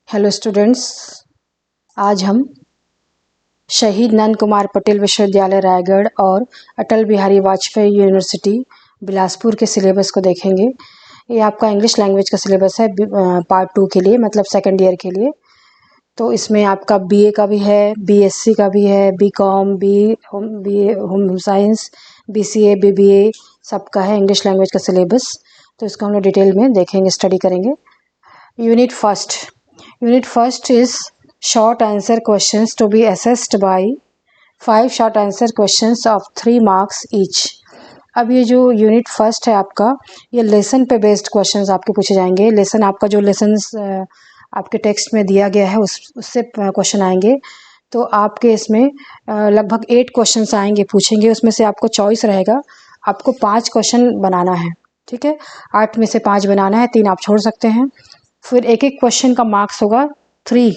Hello students, आज हम शहीद नंद कुमार पटेल विश्वविद्यालय रायगढ़ और अटल बिहारी वाजपेयी यूनिवर्सिटी बिलासपुर के सिलेबस को देखेंगे। ये आपका इंग्लिश लैंग्वेज का सिलेबस है पार्ट 2 के लिए, मतलब सेकेंड ईयर के लिए। तो इसमें आपका बीए का भी है, बीएससी का भी है, BCom, BA home science, BCA, BBA सबका है इंग्लिश लैंग्वेज का सिलेबस। तो इसको हम लोग डिटेल में देखेंगे, स्टडी करेंगे। Unit first is short answer questions to be assessed by 5 short answer questions of 3 marks each। अब ये जो यूनिट फर्स्ट है आपका, ये लेसन पे बेस्ड क्वेश्चंस आपके पूछे जाएंगे। लेसन आपका जो लेसन्स आपके टेक्स्ट में दिया गया है उससे क्वेश्चन आएंगे। तो आपके इसमें लगभग 8 क्वेश्चंस आएंगे, पूछेंगे। उसमें से आपको चॉइस रहेगा, आपको 5 क्वेश्चन बनाना है, ठीक है। 8 में से 5 बनाना है, 3 आप छोड़ सकते हैं। फिर एक एक क्वेश्चन का मार्क्स होगा 3,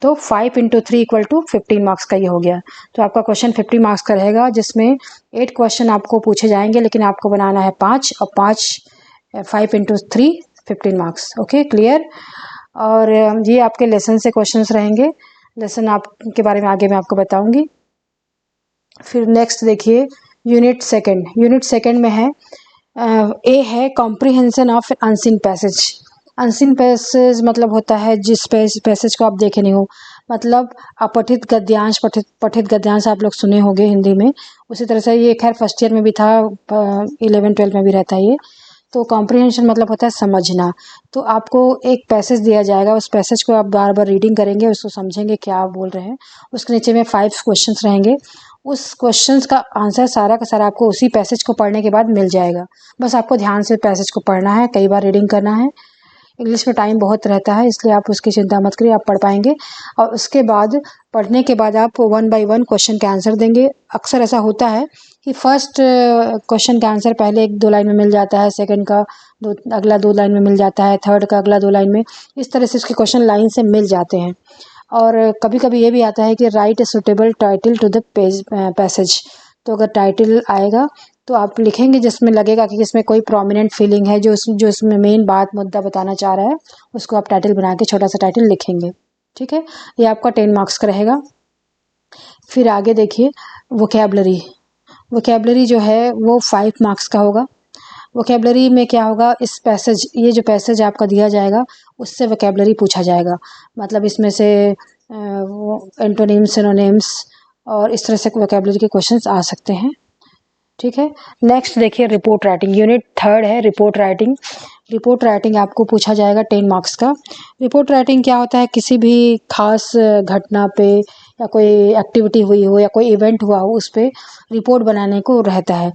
तो 5 × 3 = 15 मार्क्स का ये हो गया। तो आपका क्वेश्चन 50 मार्क्स का रहेगा, जिसमें 8 क्वेश्चन आपको पूछे जाएंगे, लेकिन आपको बनाना है 5, और 5 × 3 15 मार्क्स। Okay, clear. और ये आपके लेसन से क्वेश्चंस रहेंगे। लेसन आपके बारे में आगे मैं आपको बताऊंगी। फिर नेक्स्ट देखिए यूनिट सेकेंड में है ए है comprehension of unseen passage. Unseen passage मतलब होता है जिस पैसेज को आप देखे नहीं हो, मतलब अपठित गद्यांश। पठित गद्यांश आप लोग सुने होंगे हिंदी में। उसी तरह से ये खैर फर्स्ट ईयर में भी था, 11-12 में भी रहता है ये। तो कॉम्प्रिहेंशन मतलब होता है समझना। तो आपको एक पैसेज दिया जाएगा, उस पैसेज को आप बार बार रीडिंग करेंगे, उसको समझेंगे क्या आप बोल रहे हैं। उसके नीचे में 5 क्वेश्चंस रहेंगे। उस क्वेश्चंस का आंसर सारा का सारा आपको उसी पैसेज को पढ़ने के बाद मिल जाएगा। बस आपको ध्यान से पैसेज को पढ़ना है, कई बार रीडिंग करना है। इंग्लिश में टाइम बहुत रहता है, इसलिए आप उसकी चिंता मत करिए, आप पढ़ पाएंगे। और उसके बाद पढ़ने के बाद आप 1 by 1 क्वेश्चन के आंसर देंगे। अक्सर ऐसा होता है कि फर्स्ट क्वेश्चन का आंसर पहले 1-2 लाइन में मिल जाता है, सेकंड का अगला 2 लाइन में मिल जाता है, थर्ड का अगला 2 लाइन में। इस तरह से उसके क्वेश्चन लाइन से मिल जाते हैं। और कभी कभी ये भी आता है कि write a suitable title to the passage. तो अगर टाइटल आएगा तो आप लिखेंगे जिसमें लगेगा कि इसमें कोई प्रोमिनेंट फीलिंग है, जो इसमें मेन बात मुद्दा बताना चाह रहा है, उसको आप टाइटल बना के छोटा सा टाइटल लिखेंगे, ठीक है। ये आपका 10 मार्क्स का रहेगा। फिर आगे देखिए वोकैबलरी जो है वो 5 मार्क्स का होगा। वोकैबलरी में क्या होगा, इस पैसेज, ये जो पैसेज आपका दिया जाएगा उससे वोकैबलरी पूछा जाएगा। मतलब इसमें से एंटोनिम्स, सिनोनिम्स और इस तरह से वोकैबलरी के क्वेश्चंस आ सकते हैं, ठीक है। नेक्स्ट देखिए रिपोर्ट राइटिंग। यूनिट थर्ड है रिपोर्ट राइटिंग आपको पूछा जाएगा 10 मार्क्स का। रिपोर्ट राइटिंग क्या होता है, किसी भी खास घटना पे या कोई एक्टिविटी हुई हो या कोई इवेंट हुआ हो, उस पर रिपोर्ट बनाने को रहता है।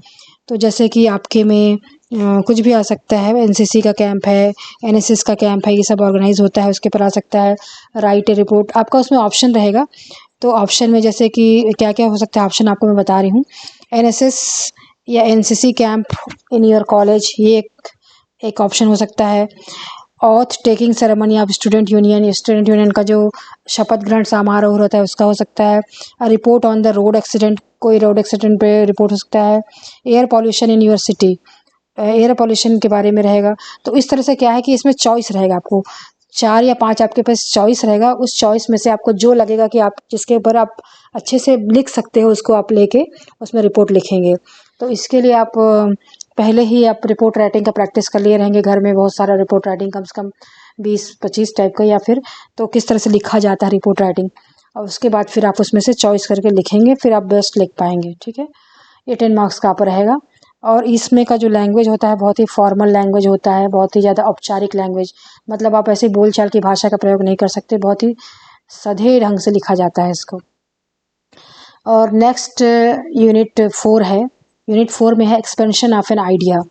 तो जैसे कि आपके में कुछ भी आ सकता है, एनसीसी का कैंप है, एनएसएस का कैंप है, ये सब ऑर्गेनाइज होता है, उसके पर आ सकता है राइट ए रिपोर्ट। आपका उसमें ऑप्शन रहेगा, तो ऑप्शन में जैसे कि क्या क्या हो सकता है, ऑप्शन आपको मैं बता रही हूँ। एनएसएस या NCC camp in your college, ये एक ऑप्शन हो सकता है। Auth taking ceremony of student union का जो शपथ ग्रहण समारोह होता है उसका हो सकता है। Report on the road accident, कोई रोड एक्सीडेंट पे रिपोर्ट हो सकता है। Air pollution in your city, air pollution के बारे में रहेगा। तो इस तरह से क्या है कि इसमें चॉइस रहेगा, आपको 4 या 5 आपके पास चॉइस रहेगा। उस चॉइस में से आपको जो लगेगा कि आप जिसके ऊपर आप अच्छे से लिख सकते हो, उसको आप लेके उसमें रिपोर्ट लिखेंगे। तो इसके लिए आप पहले ही आप रिपोर्ट राइटिंग का प्रैक्टिस कर लिए रहेंगे घर में, बहुत सारा रिपोर्ट राइटिंग, कम से कम 20-25 टाइप का, या फिर तो किस तरह से लिखा जाता है रिपोर्ट राइटिंग। और उसके बाद फिर आप उसमें से चॉइस करके लिखेंगे, फिर आप बेस्ट लिख पाएंगे, ठीक है। ये 10 मार्क्स का आप रहेगा। और इसमें का जो लैंग्वेज होता है बहुत ही फॉर्मल लैंग्वेज होता है, बहुत ही ज़्यादा औपचारिक लैंग्वेज। मतलब आप ऐसे बोलचाल की भाषा का प्रयोग नहीं कर सकते, बहुत ही सधे ढंग से लिखा जाता है इसको। और नेक्स्ट यूनिट 4 है। यूनिट 4 में है expansion of an idea.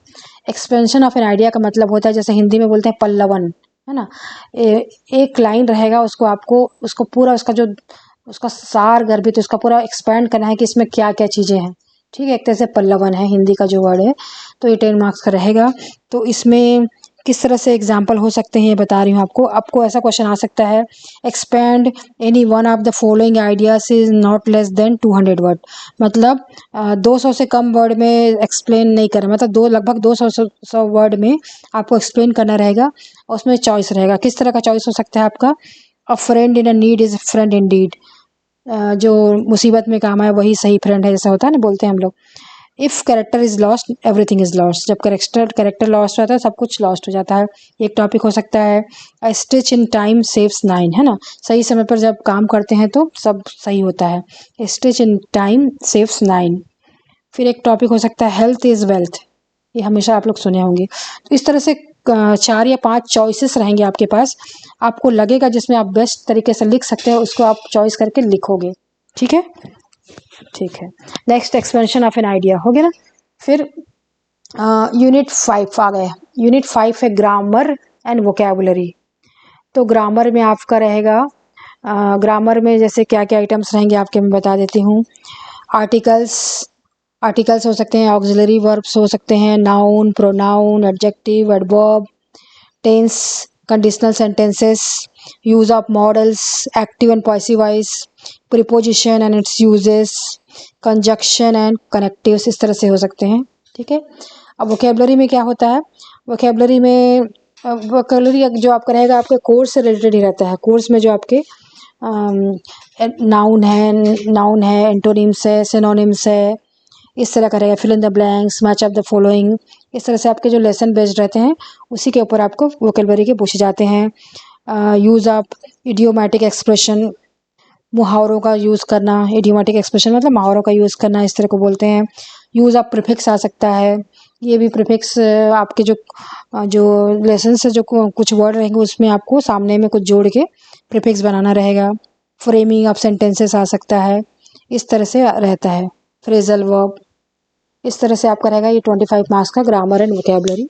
Expansion of an idea का मतलब होता है, जैसे हिंदी में बोलते हैं पल्लवन, है ना। एक लाइन रहेगा, उसको पूरा उसका सार गर्भित उसका पूरा एक्सपेंड करना है कि इसमें क्या क्या चीज़ें हैं, ठीक है। एक तरह से पल्लवन है हिंदी का जो वर्ड है। तो ये 10 मार्क्स का रहेगा। तो इसमें किस तरह से एग्जाम्पल हो सकते हैं ये बता रही हूँ आपको। आपको ऐसा क्वेश्चन आ सकता है, expand any one of the following ideas is not less than 200 word. मतलब 200 से कम वर्ड में एक्सप्लेन नहीं करना, मतलब लगभग 200 वर्ड में आपको एक्सप्लेन करना रहेगा। उसमें चॉइस रहेगा, किस तरह का चॉइस हो सकता है आपका, a friend in a need is friend in deed. जो मुसीबत में काम आए वही सही फ्रेंड है, जैसा होता है ना, बोलते हैं हम लोग। If character is lost everything is lost. जब कैरेक्टर लॉस्ट रहता है सब कुछ लॉस्ट हो जाता है। एक टॉपिक हो सकता है, अ स्टिच इन टाइम सेव्स 9, है ना। सही समय पर जब काम करते हैं तो सब सही होता है। Stitch in time saves 9। फिर एक टॉपिक हो सकता है, हेल्थ इज़ वेल्थ। ये हमेशा आप लोग सुने होंगे। तो इस तरह से 4 या 5 चॉइसेस रहेंगे आपके पास। आपको लगेगा जिसमें आप बेस्ट तरीके से लिख सकते हैं उसको आप चॉइस करके लिखोगे। ठीक है, ठीक है। Next, expansion of an idea हो गया ना। फिर यूनिट 5 आ गया। यूनिट 5 है ग्रामर एंड वोकेबुलरी। तो ग्रामर में आपका रहेगा, ग्रामर में जैसे क्या क्या आइटम्स रहेंगे आपके मैं बता देती हूँ। आर्टिकल्स हो सकते हैं, ऑक्सिलरी वर्ब्स हो सकते हैं, noun, pronoun, adjective, adverb, tense, conditional sentences, use of modals, active and passive voice, preposition and its uses, conjunction and connectives, इस तरह से हो सकते हैं। ठीक है। अब वोकेबलरी में क्या होता है, वोकेबलरी में जो आपका रहेगा आपके कोर्स से रिलेटेड ही रहता है। कोर्स में जो आपके नाउन है, एंटोनिम्स है, सिनोनिम्स है, इस तरह का रहेगा। Fill in the blanks, match of the following, इस तरह से आपके जो लेसन बेस्ड रहते हैं उसी के ऊपर आपको वोकेबलरी के पूछे जाते हैं। यूज़ ऑफ इडियोमैटिक एक्सप्रेशन, मुहावरों का यूज़ करना। इडियोमैटिक एक्सप्रेशन मतलब मुहावरों का यूज़ करना, इस तरह को बोलते हैं। यूज़ ऑफ प्रीफिक्स आ सकता है। ये भी प्रीफिक्स आपके जो लेसन से जो कुछ वर्ड रहेंगे उसमें आपको सामने में कुछ जोड़ के प्रीफिक्स बनाना रहेगा। फ्रेमिंग ऑफ सेंटेंसेस आ सकता है, इस तरह से रहता है। फ्रेजल वर्ब, इस तरह से आपका रहेगा ये 25 मार्क्स का ग्रामर एंड वोकेबलरी।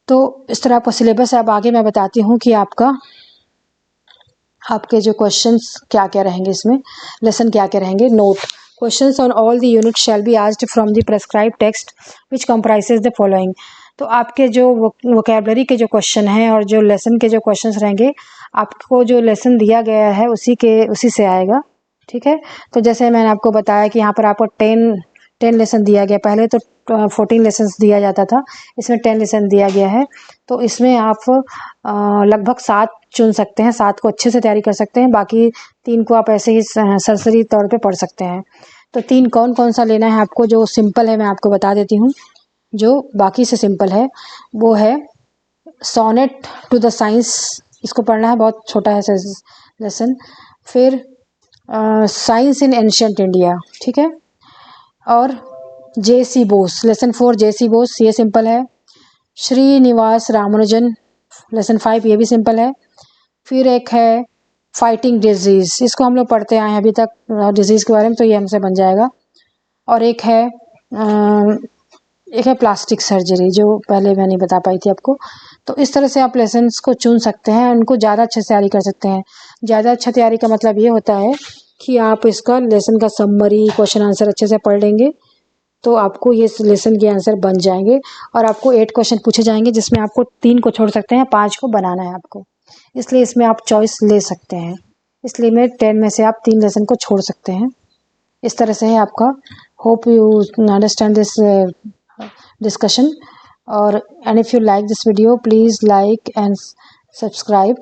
तो इस तरह आपका सिलेबस है। अब आगे मैं बताती हूँ कि आपके जो क्वेश्चंस क्या क्या रहेंगे, इसमें लेसन क्या क्या रहेंगे। Note, questions on all the unit shall be asked from the prescribed text which comprises the following. तो आपके जो वोकेबलरी के जो क्वेश्चन हैं और जो लेसन के जो क्वेश्चंस रहेंगे, आपको जो लेसन दिया गया है उसी से आएगा। ठीक है। तो जैसे मैंने आपको बताया कि यहाँ पर आपको 10 लेसन दिया गया। पहले तो 14 लेसन दिया जाता था, इसमें 10 लेसन दिया गया है। तो इसमें आप लगभग 7 चुन सकते हैं, 7 को अच्छे से तैयारी कर सकते हैं, बाकी 3 को आप ऐसे ही सरसरी तौर पे पढ़ सकते हैं। तो 3 कौन कौन सा लेना है आपको, जो सिंपल है मैं आपको बता देती हूँ। जो बाकी से सिंपल है वो है सोनेट टू द साइंस, इसको पढ़ना है, बहुत छोटा है लेसन। फिर साइंस इन एंशिएंट इंडिया, ठीक है। और J.C. Bose, lesson 4 J.C. Bose, ये सिंपल है। श्रीनिवास रामानुजन, लेसन 5, ये भी सिंपल है। फिर एक है फाइटिंग डिजीज, इसको हम लोग पढ़ते आए हैं अभी तक डिजीज़ के बारे में, तो ये हमसे बन जाएगा। और एक है प्लास्टिक सर्जरी, जो पहले मैं नहीं बता पाई थी आपको। तो इस तरह से आप लेसन्स को चुन सकते हैं, उनको ज़्यादा अच्छे से तैयारी कर सकते हैं। ज़्यादा अच्छा तैयारी का मतलब ये होता है कि आप इसका लेसन का समरी, क्वेश्चन आंसर अच्छे से पढ़ लेंगे तो आपको ये लेसन के आंसर बन जाएंगे। और आपको 8 क्वेश्चन पूछे जाएंगे जिसमें आपको 3 को छोड़ सकते हैं, 5 को बनाना है आपको, इसलिए इसमें आप चॉइस ले सकते हैं। इसलिए में 10 में से आप 3 लेसन को छोड़ सकते हैं। इस तरह से है आपका। Hope you understand this discussion, or and if you like this video please like and subscribe